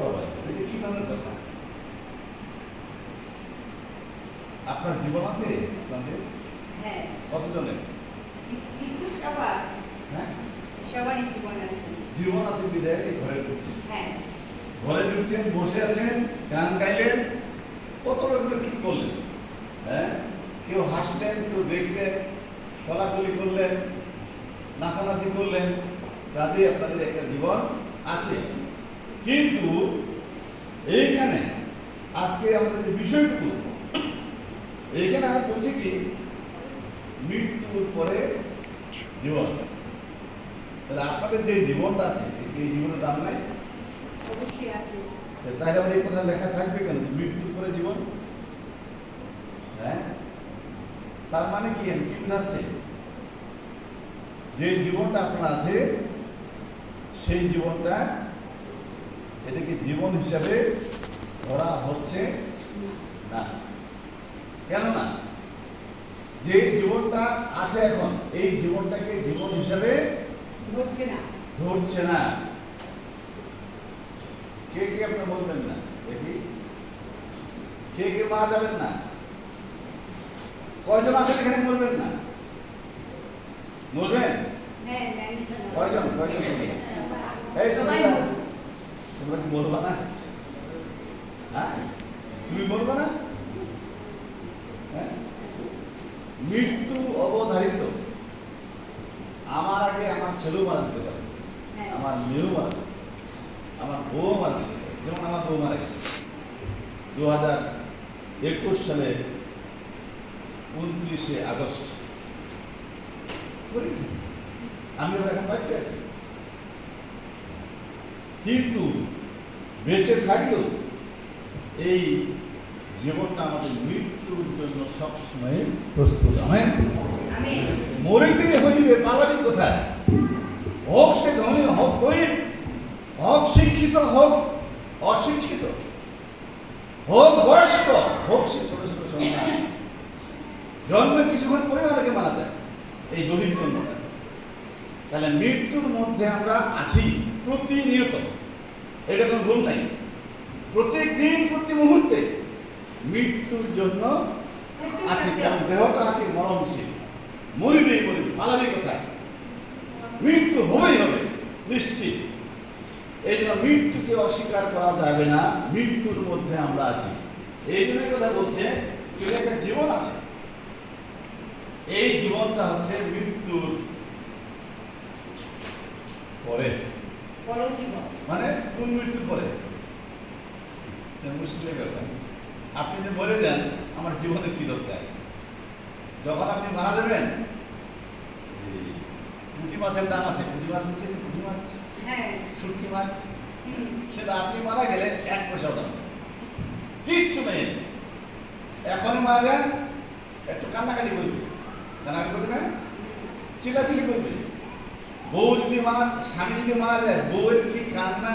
বাবা, এটা কি ধরনের কথা? আপনার জীবন আছে আপনাদের? হ্যাঁ। কতজনের? হ্যাঁ, সবারই জীবন আছে। জীবন আছে বিদায় ঘরে ঢুকছেন। হ্যাঁ। ঘরে ঢুকছেন, বসে আছেন, গান গাইলেন, কত রকমের কি করলেন। হ্যাঁ, কেউ হাসলেন, কেউ দেখলেন, কলাকলি করলেন, নাচানাচি করলেন, কাজে আপনাদের একটা জীবন আছে। কিন্তু এইখানে আজকে আমাদের যে বিষয়টুকু, এইখানে আমি বলছি কি মৃত্যুর পরে জীবন। তাহলে আপনাদের যে জীবনটা আছে এই জীবনের দাম নাই? অবশ্যই আছে। তাহলে আমার এই কথা লেখা থাকবে কেন মৃত্যুর পরে জীবন? হ্যাঁ, তার মানে কি কি বোঝাচ্ছে? যে জীবনটা আপনার আছে সেই জীবনটা এটাকে জীবন হিসাবে ধরা হচ্ছে না। কেন না? যে জীবনটা আছে এখন এই জীবনটাকে জীবন হিসাবে ধরছে না। কে কে আপনি বলবেন না দেখি, কে কে মারা যাবেন না? কয়জন আছেন এখানে মরবেন না? মরবেন? কয়জন কয়জন? এই তোমরা কি মরবা না? হ্যাঁ, তুমি মরবা না? হ্যাঁ, মৃত্যু অবধারিত। আমার আগে আমার ছেলেও মারা যেতে পারে, আমার মেয়েও মারা যেতে পারে, আমার বউ মারা যেতে পারে। যেমন আমার বউ মারা গেছে 2021 সালে 29শে আগস্ট। আমি এখন বাঁচে আছি, কিন্তু বেঁচে থাকলেও এই জীবনটা আমাদের মৃত্যুর জন্য সবসময় প্রস্তুত। আমেন। মরিতে হইবে, পালাবি কোথায়? হোক সে ধনী, হোক গরিব, হোক শিক্ষিত, হোক অশিক্ষিত, হোক বয়স্ক, হোক সে ছোট ছোট সন্তান। জন্মের কিছুক্ষণ পরে অনেকে মারা যায় এই দৈহিক জন্মটা। তাহলে মৃত্যুর মধ্যে আমরা আছি প্রতিনিয়ত, এটা কোনো ভুল নাই। প্রত্যেক দিন প্রতি মুহূর্তে মৃত্যুর জন্য আছে, কারণ দেহটা আছে মরণশীল, মরিবেই মরিবে, পালাবি কোথায়? মৃত্যু হবেই হবে নিশ্চিত। এই জন্য মৃত্যুকে অস্বীকার করা যাবে না, মৃত্যুর মধ্যে আমরা আছি। এই জন্য কথা বলছে একটা জীবন আছে, এই জীবনটা হচ্ছে মৃত্যুর পরে। মানে কোন মৃত্যুর পরে? মুশকিলের ব্যাপার। আপনি যে মরে যান, আমার জীবনের কি দরকার? যখন আপনি মারা যাবেন, পুঁটি মাছের দাম আছে। পুঁটি মাছ বলছেন, পুঁটি মাছ, শুটকি মাছ, সেটা আপনি মারা গেলে 1 পয়সা দাম, কিচ্ছু নেই। এখনই মারা যান, একটু কান্নাকাটি করবে, কান্নাকাটি করবে না, চিল্লাচিল্লি করবে। বউ যদি স্বামী যদি মারা যায়, বউয়ের কি কান্না!